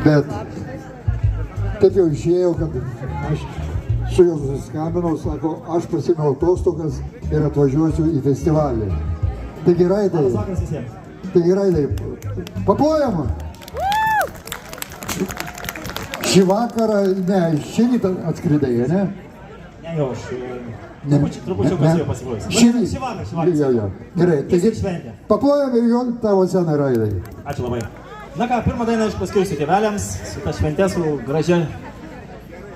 Bet taip jau išėjau, kad aš su juo susiskambinau, sako, aš pasimiau atostogas ir atvažiuosiu į festivalį. Taigi Raidai, paplojam! Šį vakarą, ne, šį rytą atskridai, ne? Ne, jau, aš trupučiu pasijau pasiklausiu. Šį vakarą. Jo. Gerai, taigi paplojam ir jo tavo scenai, Raidai. Ačiū labai. Na ką, pirmą dainą aš paskirsiu tėveliams, su ta šventė, su gražia.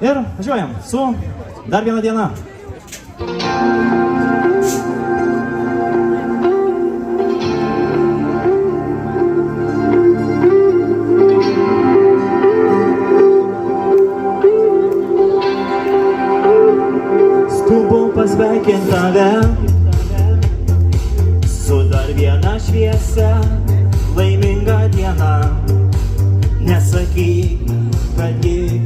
Ir važiuojam su Dar viena diena. Skubu pasveikinti tave su dar viena šviesia, laiminga diena. Nesakyk, kad ji